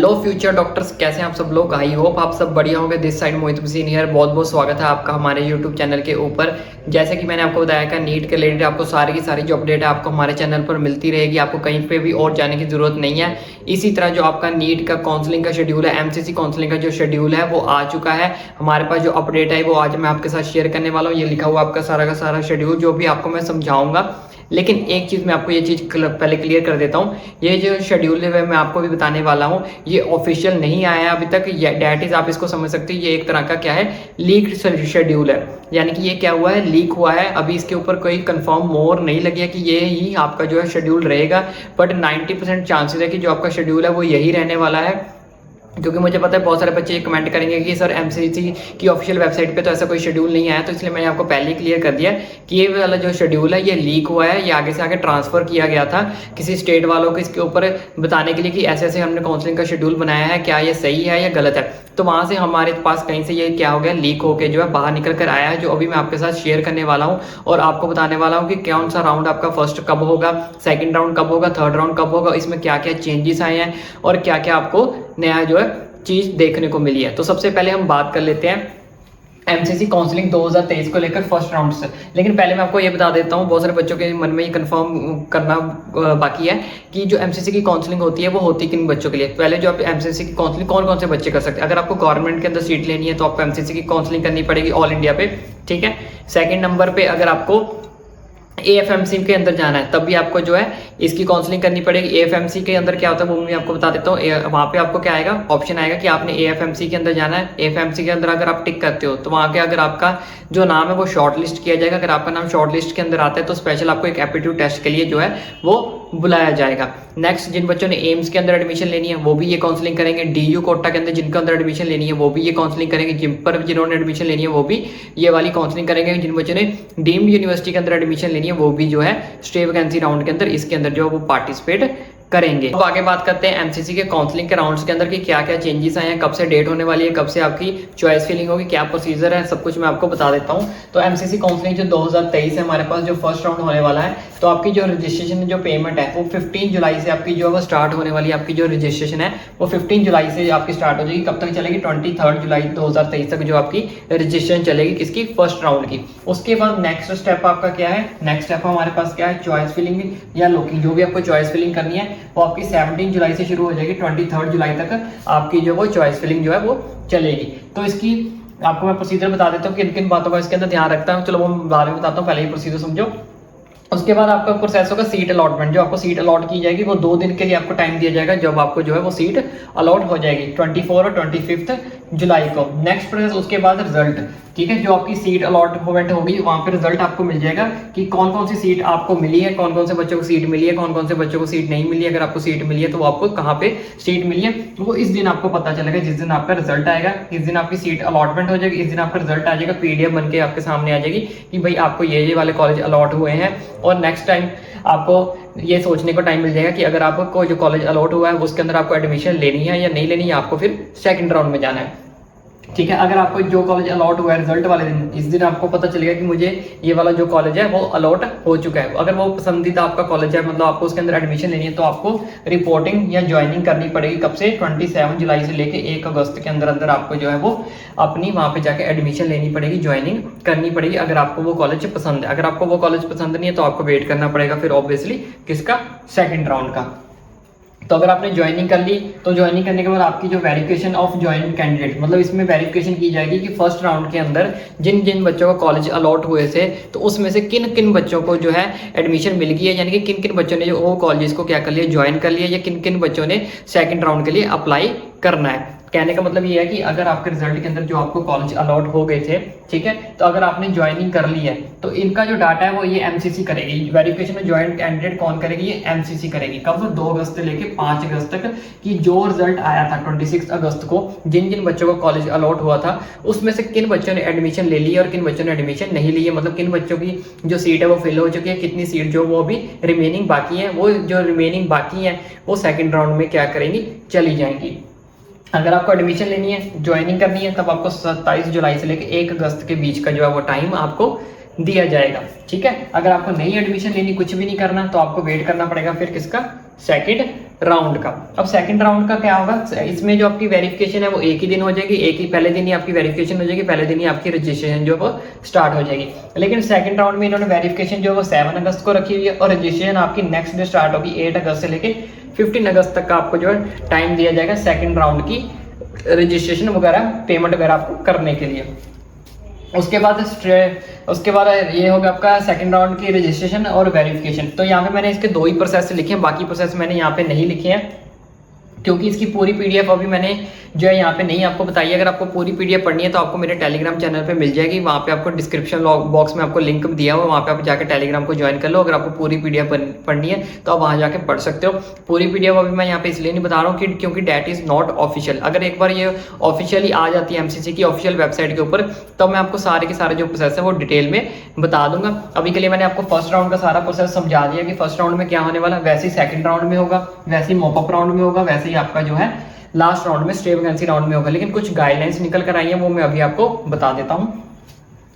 Hello future doctors, कैसे हैं आप सब लोग। आई होप आप सब बढ़िया होंगे। This side Mohit Hussain here. बहुत बहुत स्वागत है आपका हमारे यूट्यूब चैनल के ऊपर। जैसे कि मैंने आपको बताया कि नीट के रिलेटेड आपको सारी की सारी जो अपडेट है आपको हमारे चैनल पर मिलती रहेगी। आपको कहीं पे भी और जाने की जरूरत नहीं है। इसी तरह जो आपका नीट का काउंसलिंग का शेड्यूल है, एमसीसी काउंसलिंग का जो शेड्यूल है वो आ चुका है। हमारे पास जो अपडेट है वो आज मैं आपके साथ शेयर करने वाला हूँ। ये लिखा हुआ आपका सारा का सारा शेड्यूल जो भी आपको मैं समझाऊंगा। लेकिन एक चीज़ मैं आपको ये चीज़ पहले क्लियर कर देता हूँ। ये जो शेड्यूल है मैं आपको भी बताने वाला हूँ, ये ऑफिशियल नहीं आया है अभी तक। डैट इज आप इसको समझ सकते हैं, ये एक तरह का क्या है, लीक्ड शेड्यूल है। यानी कि ये क्या हुआ है, लीक हुआ है। अभी इसके ऊपर कोई कंफर्म मोहर नहीं लगी है कि ये ही आपका जो है शेड्यूल रहेगा। बट 90% चांसेस है कि जो आपका शेड्यूल है वो यही रहने वाला है। क्योंकि मुझे पता है बहुत सारे बच्चे कमेंट करेंगे कि सर एमसीसी की ऑफिशियल वेबसाइट पे तो ऐसा कोई शेड्यूल नहीं आया। तो इसलिए मैंने आपको पहले ही क्लियर कर दिया कि ये वाला जो शेड्यूल है ये लीक हुआ है। ये आगे से आगे ट्रांसफर किया गया था किसी स्टेट वालों को इसके ऊपर बताने के लिए कि ऐसे ऐसे हमने काउंसलिंग का शेड्यूल बनाया है, क्या ये सही है या गलत है। तो वहां से हमारे पास कहीं से ये क्या हो गया, लीक होकर जो है बाहर निकल कर आया है, जो अभी मैं आपके साथ शेयर करने वाला हूँ और आपको बताने वाला हूँ कि कौन सा राउंड आपका फर्स्ट कब होगा, सेकंड राउंड कब होगा, थर्ड राउंड कब होगा, इसमें क्या क्या चेंजेस आए हैं और क्या क्या आपको नया जो है चीज देखने को मिली है। तो सबसे पहले हम बात कर लेते हैं एमसीसी काउंसलिंग 2023 को लेकर फर्स्ट राउंड से। लेकिन पहले मैं आपको ये बता देता हूँ, बहुत सारे बच्चों के मन में ये कंफर्म करना बाकी है कि जो एमसीसी की काउंसलिंग होती है वो होती किन बच्चों के लिए। पहले जो आप एमसीसी की काउंसलिंग कौन कौन से बच्चे कर सकते हैं। अगर आपको गवर्नमेंट के अंदर सीट लेनी है तो आपको एमसीसी की काउंसलिंग करनी पड़ेगी ऑल इंडिया पे, ठीक है। सेकेंड नंबर पे अगर आपको एएफएमसी के अंदर जाना है तब भी आपको जो है इसकी काउंसलिंग करनी पड़ेगी। एएफएमसी के अंदर क्या होता है वो मैं आपको बता देता हूँ। वहाँ पे आपको क्या आएगा, ऑप्शन आएगा कि आपने एएफएमसी के अंदर जाना है। एएफएमसी के अंदर अगर आप टिक करते हो तो वहाँ के अगर आपका जो नाम है वो शॉर्ट लिस्ट किया जाएगा। अगर आपका नाम शॉर्ट लिस्ट के अंदर आता है तो स्पेशल आपको एक एप्टीट्यूड टेस्ट के लिए जो है वो बुलाया जाएगा। नेक्स्ट, जिन बच्चों ने एम्स के अंदर एडमिशन लेनी है वो भी ये काउंसलिंग करेंगे। डीयू कोटा के अंदर जिनके अंदर एडमिशन लेनी है वो भी ये काउंसलिंग करेंगे। जिन पर जिन्होंने एडमिशन लेनी है वो भी ये वाली काउंसलिंग करेंगे। जिन बच्चों ने डीम्ड यूनिवर्सिटी के अंदर एडमिशन लेनी है वो भी जो है स्टे वैकेंसी राउंड के अंदर इसके अंदर जो है वो पार्टिसिपेट करेंगे। अब आगे बात करते हैं एमसीसी के काउंसलिंग के राउंड्स के अंदर कि क्या क्या चेंजेस आए हैं, कब से डेट होने वाली है, कब से आपकी चॉइस फिलिंग होगी, क्या प्रोसीजर है, सब कुछ मैं आपको बता देता हूं। तो एमसीसी काउंसलिंग जो 2023 है हमारे पास जो फर्स्ट राउंड होने वाला है, तो आपकी जो रजिस्ट्रेशन जो पेमेंट है वो 15 जुलाई से आपकी जो है वो स्टार्ट होने वाली है। आपकी जो रजिस्ट्रेशन है वो 15 जुलाई से आपकी स्टार्ट हो जाएगी। कब तक चलेगी, 23 जुलाई 2023 तक जो आपकी रजिस्ट्रेशन चलेगी किसकी, फर्स्ट राउंड की। उसके बाद नेक्स्ट स्टेप आपका क्या है, नेक्स्ट स्टेप हमारे पास क्या है, चॉइस फिलिंग या लॉकिंग। जो भी आपको चॉइस फिलिंग करनी है वो आपकी 17 जुलाई से शुरू हो जाएगी। 23 जुलाई तक आपकी जो वो चॉइस फिलिंग जो है वो चलेगी। तो इसकी आपको मैं प्रोसीजर बता देता हूँ किन किन बातों का इसके अंदर ध्यान रखता हूँ। चलो वो बारे में बताता हूँ, पहले ही प्रोसीजर समझो। उसके बाद आपका प्रोसेस होगा सीट अलॉटमेंट। जो आपको सीट अलॉट की जाएगी वो 2 दिन के लिए आपको टाइम दिया जाएगा जब आपको जो है वो सीट अलॉट हो जाएगी 24 और 25 जुलाई को। नेक्स्ट प्रोसेस उसके बाद रिजल्ट, ठीक है। जो आपकी सीट अलॉटमेंट होगी वहां पे रिजल्ट आपको मिल जाएगा कि कौन कौन सी सीट आपको मिली है, कौन कौन से बच्चों को सीट मिली है, कौन कौन से बच्चों को सीट नहीं मिली है। अगर आपको सीट मिली है तो वो आपको कहाँ पे सीट मिली है वो इस दिन आपको पता चलेगा, जिस दिन आपका रिजल्ट आएगा। इस दिन आपकी सीट अलॉटमेंट हो जाएगी, इस दिन आपका रिजल्ट आ जाएगा, पीडीएफ बन के आपके सामने आ जाएगी कि भाई आपको ये वाले कॉलेज अलॉट हुए हैं। और नेक्स्ट टाइम आपको ये सोचने को टाइम मिल जाएगा कि अगर आपको जो कॉलेज अलॉट हुआ है उसके अंदर आपको एडमिशन लेनी है या नहीं लेनी है, आपको फिर सेकंड राउंड में जाना है, ठीक है। अगर आपको जो कॉलेज अलॉट हुआ है रिजल्ट वाले दिन, इस दिन आपको पता चलेगा कि मुझे ये वाला जो कॉलेज है वो अलॉट हो चुका है। अगर वो पसंदीदा आपका कॉलेज है, मतलब आपको उसके अंदर एडमिशन लेनी है, तो आपको रिपोर्टिंग या ज्वाइनिंग करनी पड़ेगी। कब से, 27 जुलाई से लेके 1 अगस्त के अंदर अंदर आपको जो है वो अपनी वहां पे जाके एडमिशन लेनी पड़ेगी, ज्वाइनिंग करनी पड़ेगी अगर आपको वो कॉलेज पसंद है। अगर आपको वो कॉलेज पसंद नहीं है तो आपको वेट करना पड़ेगा फिर ऑब्वियसली किसका, सेकेंड राउंड का। तो अगर आपने ज्वाइनिंग कर ली तो ज्वाइनिंग करने के बाद आपकी जो वेरिफिकेशन ऑफ ज्वाइनिंग कैंडिडेट, मतलब इसमें वेरिफिकेशन की जाएगी कि फर्स्ट राउंड के अंदर जिन जिन बच्चों को कॉलेज अलॉट हुए थे तो उसमें से किन किन बच्चों को जो है एडमिशन मिल गई है, यानी कि किन किन बच्चों ने जो वो कॉलेज को क्या कर लिया, ज्वाइन कर लिया, या किन किन बच्चों ने सेकंड राउंड के लिए अप्लाई करना है। कहने का मतलब ये है कि अगर आपके रिजल्ट के अंदर जो आपको कॉलेज अलॉट हो गए थे, ठीक है, तो अगर आपने ज्वाइनिंग कर ली है तो इनका जो डाटा है वो ये एमसीसी करेगी। वेरिफिकेशन में ज्वाइन कैंडिडेट कौन करेगी, ये एमसीसी करेगी। कब, 2 अगस्त से लेके 5 अगस्त तक की जो रिजल्ट आया था 26 अगस्त को, जिन जिन बच्चों को कॉलेज अलॉट हुआ था उसमें से किन बच्चों ने एडमिशन ले ली है और किन बच्चों ने एडमिशन नहीं ली है, मतलब किन बच्चों की जो सीट है वो फिल हो चुकी है, कितनी सीट जो वो अभी रिमेनिंग बाकी है, वो जो रिमेनिंग बाकी है वो सेकेंड राउंड में क्या करेंगी, चली जाएंगी। अगर आपको एडमिशन लेनी है, ज्वाइनिंग करनी है, तब आपको 27 जुलाई से लेकर 1 अगस्त के बीच का जो है वो टाइम आपको दिया जाएगा, ठीक है। अगर आपको नहीं एडमिशन लेनी, कुछ भी नहीं करना, तो आपको वेट करना पड़ेगा फिर किसका, सेकंड राउंड का। अब सेकंड राउंड का क्या होगा, इसमें जो आपकी वेरिफिकेशन है वो एक ही दिन हो जाएगी, एक ही पहले दिन ही आपकी वेरिफिकेशन हो जाएगी, पहले दिन ही आपकी रजिस्ट्रेशन जो है वो स्टार्ट हो जाएगी। लेकिन सेकंड राउंड में इन्होंने वेरिफिकेशन जो है वो 7 अगस्त को रखी हुई है और रजिस्ट्रेशन आपकी नेक्स्ट डे स्टार्ट होगी 8 अगस्त से लेके 15 अगस्त तक का आपको जो है टाइम दिया जाएगा सेकंड राउंड की रजिस्ट्रेशन वगैरह पेमेंट वगैरह आपको करने के लिए। उसके बाद ये होगा आपका सेकंड राउंड की रजिस्ट्रेशन और वेरिफिकेशन। तो यहाँ पे मैंने इसके 2 ही प्रोसेस लिखे हैं, बाकी प्रोसेस मैंने यहाँ पे नहीं लिखे हैं क्योंकि इसकी पूरी पीडीएफ अभी मैंने जो है यहाँ पे नहीं आपको बताई है। अगर आपको पूरी पीडीएफ पढ़नी है तो आपको मेरे टेलीग्राम चैनल पे मिल जाएगी, वहाँ पे आपको डिस्क्रिप्शन बॉक्स में आपको लिंक दिया हुआ, वहाँ पे आप जाकर टेलीग्राम को ज्वाइन कर लो। अगर आपको पूरी पीडीएफ पढ़नी है तो आप वहाँ जाके पढ़ सकते हो। पूरी पीडीएफ अभी मैं यहाँ पे इसलिए नहीं बता रहा हूँ क्योंकि डेट इज नॉट ऑफिशियल। अगर एक बार ये ऑफिशियली आ जाती है एमसीसी की ऑफिशियल वेबसाइट के ऊपर तो मैं आपको सारे के सारे जो प्रोसेस है वो डिटेल में बता दूंगा। अभी के लिए मैंने आपको फर्स्ट राउंड का सारा प्रोसेस समझा दिया कि फर्स्ट राउंड में क्या होने वाला, वैसे ही सेकंड राउंड में होगा, वैसे ही मॉपअप राउंड में होगा, वैसे ही आपका जो है लास्ट राउंड में स्टे वैकेंसी राउंड में होगा। लेकिन कुछ गाइडलाइंस निकल कर आई है वो मैं अभी आपको बता देता हूँ,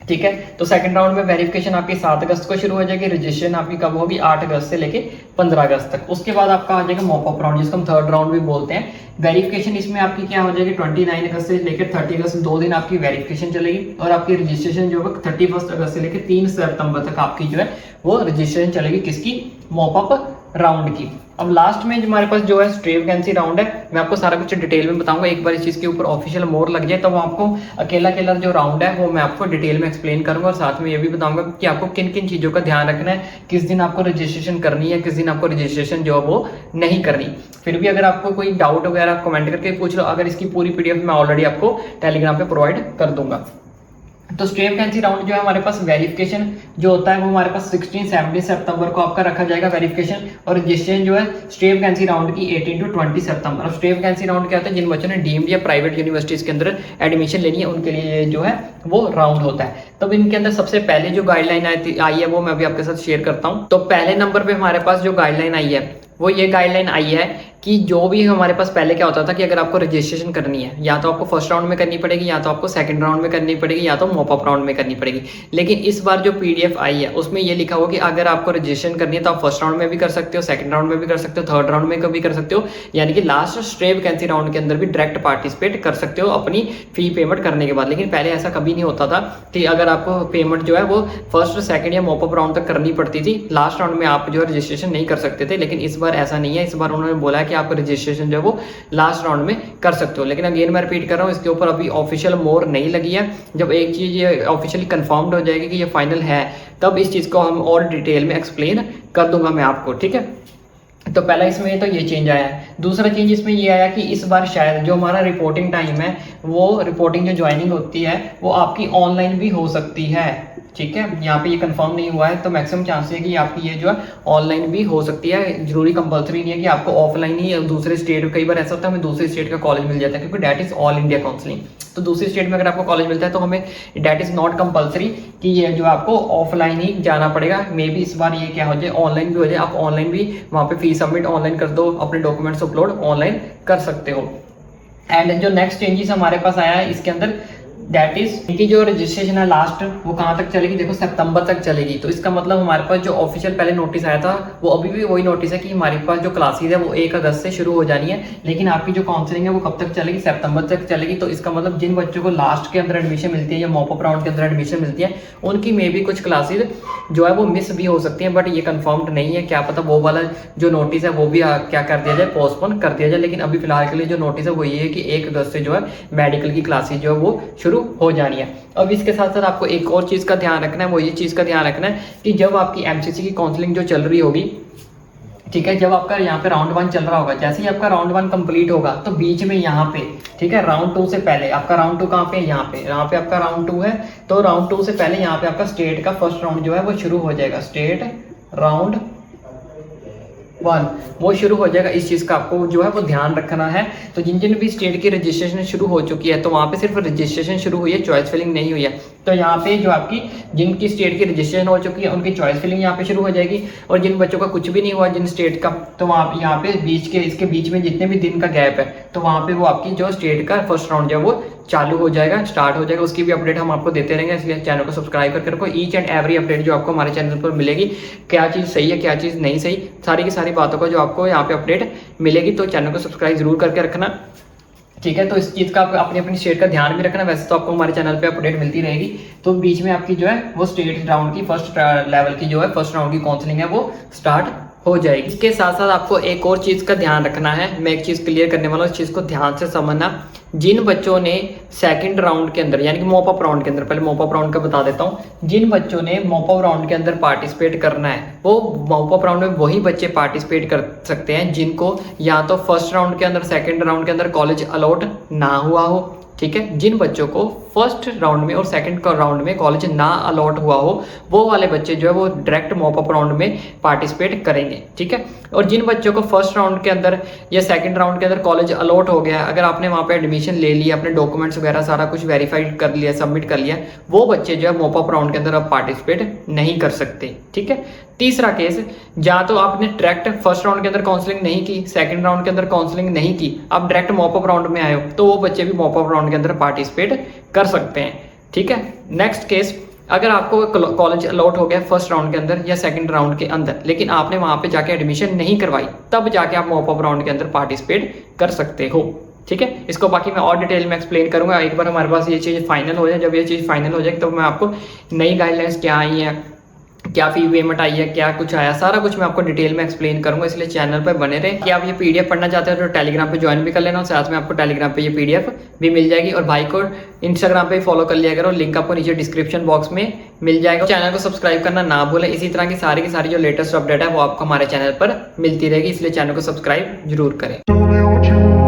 ठीक है। तो सेकंड राउंड में वेरिफिकेशन आपकी 7 अगस्त को शुरू हो जाएगी, रजिस्ट्रेशन आपकी कब होगी 8 अगस्त से लेके 15 अगस्त तक। उसके बाद आपका आ जाएगा मॉपअप राउंड जिसको हम थर्ड राउंड भी बोलते हैं। वेरिफिकेशन इसमें आपकी क्या हो जाएगी 29 अगस्त से लेकर 30 अगस्त 2 दिन आपकी वेरिफिकेशन चलेगी और आपकी रजिस्ट्रेशन जो है 31 अगस्त से लेकर 3 सितंबर तक आपकी जो है वो रजिस्ट्रेशन चलेगी, किसकी, मॉपअप राउंड की। अब लास्ट में जो हमारे पास जो है स्टे वैकेंसी राउंड है, मैं आपको सारा कुछ डिटेल में बताऊंगा। एक बार इस चीज के ऊपर ऑफिशियल मोहर लग जाए तो वो आपको अकेला जो राउंड है वो मैं आपको डिटेल में एक्सप्लेन करूंगा और साथ में ये भी बताऊंगा कि आपको किन किन चीजों का ध्यान रखना है, किस दिन आपको रजिस्ट्रेशन करनी है, किस दिन आपको रजिस्ट्रेशन जो है वो नहीं करनी। फिर भी अगर आपको कोई डाउट वगैरह कमेंट करके पूछ लो, अगर इसकी पूरी पीडीएफ मैं ऑलरेडी आपको टेलीग्राम पे प्रोवाइड कर दूंगा। तो स्टे वैकेंसी राउंड जो है हमारे पास वेरिफिकेशन जो होता है वो हमारे पास 16-17 सितंबर को आपका रखा जाएगा वेरिफिकेशन, और रजिस्ट्रेशन जो है स्टे वैकेंसी राउंड की 18 to 20 September. Stay vacancy round क्या होता है, जिन बच्चों ने डीम्ड या प्राइवेट यूनिवर्सिटीज के अंदर एडमिशन लेनी है उनके लिए जो है वो राउंड होता है। तब इनके अंदर सबसे पहले जो गाइडलाइन आई है वो मैं अभी आपके साथ शेयर करता हूँ। तो पहले नंबर पे हमारे पास जो गाइडलाइन आई है वो ये गाइडलाइन आई है कि जो भी हमारे पास पहले क्या होता था कि अगर आपको रजिस्ट्रेशन करनी है या तो आपको फर्स्ट राउंड में करनी पड़ेगी, या तो आपको सेकंड राउंड में करनी पड़ेगी, या तो मॉपअप राउंड में करनी पड़ेगी। लेकिन इस बार जो पीडीएफ आई है उसमें ये लिखा हुआ कि अगर आपको रजिस्ट्रेशन करनी है तो आप फर्स्ट राउंड में भी कर सकते हो, सेकंड राउंड में भी कर सकते हो, थर्ड राउंड में भी कर सकते हो, यानी कि लास्ट स्टे वैकेंसी राउंड के अंदर भी डायरेक्ट पार्टिसिपेट कर सकते हो अपनी फी पेमेंट करने के बाद। लेकिन पहले ऐसा कभी नहीं होता था कि अगर आपको पेमेंट जो है वो फर्स्ट, सेकंड या मॉपअप राउंड तक करनी पड़ती थी, लास्ट राउंड में आप जो है रजिस्ट्रेशन नहीं कर सकते थे। लेकिन इस बार ऐसा नहीं है, इस बार उन्होंने बोला है कि आप रजिस्ट्रेशन जो वो लास्ट राउंड में कर सकते हो। लेकिन अगेन मैं रिपीट कर रहा हूँ, इसके ऊपर अभी ऑफिशियल मोहर नहीं लगी है। जब एक चीज ये ऑफिशियली कंफर्म्ड हो जाएगी कि ये फाइनल है तब इस चीज को हम और डिटेल में एक्सप्लेन कर दूंगा मैं आपको, ठीक है। तो पहला इसमें तो ये चेंज आया है। दूसरा चेंज इसमें ये आया कि इस बार शायद जो हमारा रिपोर्टिंग टाइम है वो रिपोर्टिंग जो ज्वाइनिंग होती है वो आपकी ऑनलाइन भी हो सकती है, ठीक है। यहाँ पे ये कंफर्म नहीं हुआ है तो मैक्सिमम चांस है कि आपकी ये जो है ऑनलाइन भी हो सकती है। जरूरी कंपलसरी नहीं है कि आपको ऑफलाइन ही, दूसरे स्टेट, कई बार ऐसा होता है हमें दूसरे स्टेट का कॉलेज मिल जाता है क्योंकि date is all India counselling. तो दूसरी स्टेट में अगर आपको कॉलेज मिलता है तो हमें डेट इज नॉट कंपलसरी कि ये जो आपको ऑफलाइन ही जाना पड़ेगा। मे बी इस बार ये क्या हो जाए, ऑनलाइन भी हो जाए, आप ऑनलाइन भी वहाँ पे फीस सबमिट ऑनलाइन कर दो, अपने डॉक्यूमेंट्स अपलोड ऑनलाइन कर सकते हो। एंड जो नेक्स्ट चेंजेस हमारे पास आया है इसके अंदर दैट इज इनकी जो रजिस्ट्रेशन है लास्ट वो कहाँ तक चलेगी, देखो सितंबर तक चलेगी। तो इसका मतलब हमारे पास जो ऑफिशियल पहले नोटिस आया था वो अभी भी वही नोटिस है कि हमारे पास जो क्लासेज है वो 1 अगस्त से शुरू हो जानी है, लेकिन आपकी जो काउंसलिंग है वो कब तक चलेगी, सितंबर तक चलेगी। तो इसका मतलब जिन बच्चों को लास्ट के अंदर एडमिशन मिलती है या मॉपअप राउंड के अंदर एडमिशन मिलती है उनकी मे भी कुछ क्लासेज जो है वो मिस भी हो सकती है, बट ये कंफर्म्ड नहीं है। क्या पता वो वाला जो नोटिस है वो भी क्या कर दिया जाए, पोस्टपोन कर दिया जाए। लेकिन अभी फिलहाल के लिए जो नोटिस है वो ये है कि 1 अगस्त से जो है मेडिकल की क्लासेज जो है वो शुरू हो जानी है। अब इसके साथ साथ आपको एक और चीज़ का ध्यान रखना है, वो ये चीज़ का ध्यान रखना है कि जब आपकी एमसीसी की काउंसलिंग जो चल रही होगी, ठीक है, जब आपका यहाँ पे राउंड 1 चल रहा होगा, जैसे ही आपका राउंड 1 कंप्लीट होगा तो बीच में यहाँ पे, ठीक है, राउंड 2 से पहले आपका राउंड 2 कहाँ पे, यहाँ पे आपका राउंड 2 है। तो राउंड 2 से पहले यहाँ पे आपका स्टेट का फर्स्ट राउंड जो है वो शुरू हो जाएगा, स्टेट राउंड 1 वो शुरू हो जाएगा। इस चीज़ का आपको जो है वो ध्यान रखना है। तो जिन जिन भी स्टेट की रजिस्ट्रेशन शुरू हो चुकी है तो वहाँ पे सिर्फ रजिस्ट्रेशन शुरू हुई है, चॉइस फिलिंग नहीं हुई है। तो यहाँ पे जो आपकी जिनकी स्टेट की रजिस्ट्रेशन हो चुकी है उनकी चॉइस फिलिंग यहाँ पे शुरू हो जाएगी, और जिन बच्चों का कुछ भी नहीं हुआ जिन स्टेट का, तो वहाँ यहाँ पे इसके बीच में जितने भी दिन का गैप है तो वहाँ पे वो आपकी जो स्टेट का फर्स्ट राउंड जो है वो चालू हो जाएगा, स्टार्ट हो जाएगा। उसकी भी अपडेट हम आपको देते रहेंगे, इसलिए चैनल को सब्सक्राइब करके रखो। ईच एंड एवरी अपडेट जो आपको हमारे चैनल पर मिलेगी, क्या चीज़ सही है क्या चीज़ नहीं सही, सारी की सारी बातों का जो आपको यहाँ पे अपडेट मिलेगी, तो चैनल को सब्सक्राइब जरूर करके रखना, ठीक है। तो इस चीज़ का अपनी अपनी स्टेट का ध्यान भी रखना। वैसे तो आपको हमारे चैनल पे अपडेट मिलती रहेगी, तो बीच में आपकी जो है वो स्टेट राउंड की फर्स्ट लेवल की जो है फर्स्ट राउंड की काउंसलिंग है वो स्टार्ट हो जाएगी। इसके साथ साथ आपको एक और चीज़ का ध्यान रखना है, मैं एक चीज़ क्लियर करने वाला हूँ, इस चीज़ को ध्यान से समझना। जिन बच्चों ने सेकंड राउंड के अंदर यानी कि मॉप अप राउंड के अंदर, पहले मॉप अप राउंड का बता देता हूँ, जिन बच्चों ने मॉप अप राउंड के अंदर पार्टिसिपेट करना है वो मॉप अप राउंड में वही बच्चे पार्टिसिपेट कर सकते हैं जिनको या तो फर्स्ट राउंड के अंदर सेकंड राउंड के अंदर कॉलेज अलॉट ना हुआ हो, ठीक है। जिन बच्चों को फर्स्ट राउंड में और सेकंड राउंड में कॉलेज ना अलॉट हुआ हो वो वाले बच्चे जो है वो डायरेक्ट मॉप अप राउंड में पार्टिसिपेट करेंगे, ठीक है। और जिन बच्चों को फर्स्ट राउंड के अंदर या सेकंड राउंड के अंदर कॉलेज अलॉट हो गया, अगर आपने वहाँ पे एडमिशन ले लिया, अपने डॉक्यूमेंट्स वगैरह सारा कुछ वेरीफाइड कर लिया, सबमिट कर लिया, वो बच्चे जो है मॉप अप राउंड के अंदर अब पार्टिसिपेट नहीं कर सकते, ठीक है। तीसरा केस, या तो आपने डायरेक्ट फर्स्ट राउंड के अंदर काउंसलिंग नहीं की, सेकंड राउंड के अंदर काउंसलिंग नहीं की, आप डायरेक्ट मॉप अप राउंड में आए हो, तो वो बच्चे भी मॉप अप राउंड के अंदर पार्टिसिपेट कर सकते हैं, ठीक है। नेक्स्ट केस, अगर आपको कॉलेज अलॉट हो गया फर्स्ट राउंड के अंदर या सेकंड राउंड के अंदर, लेकिन आपने वहां पे जाके एडमिशन नहीं करवाई, तब जाके आप मॉप अप राउंड के अंदर पार्टिसिपेट कर सकते हो, ठीक है। इसको बाकी मैं और डिटेल में एक्सप्लेन करूंगा एक बार हमारे पास ये चीज़ फाइनल हो जाए। जब ये चीज़ फाइनल हो जाए तो मैं आपको नई गाइडलाइंस क्या आई है, क्या फी पेमेंट आई है, क्या कुछ आया, सारा कुछ मैं आपको डिटेल में एक्सप्लेन करूंगा, इसलिए चैनल पर बने रहे। कि आप ये पीडीएफ पढ़ना चाहते हो तो टेलीग्राम पे ज्वाइन भी कर लेना, और साथ में आपको टेलीग्राम पे ये पीडीएफ भी मिल जाएगी। और भाई को इंस्टाग्राम पे फॉलो कर लिया करो, लिंक आपको नीचे डिस्क्रिप्शन बॉक्स में मिल जाएगा। चैनल को सब्सक्राइब करना ना भूलें, इसी तरह की सारी जो लेटेस्ट अपडेट है वो आपको हमारे चैनल पर मिलती रहेगी, इसलिए चैनल को सब्सक्राइब जरूर करें।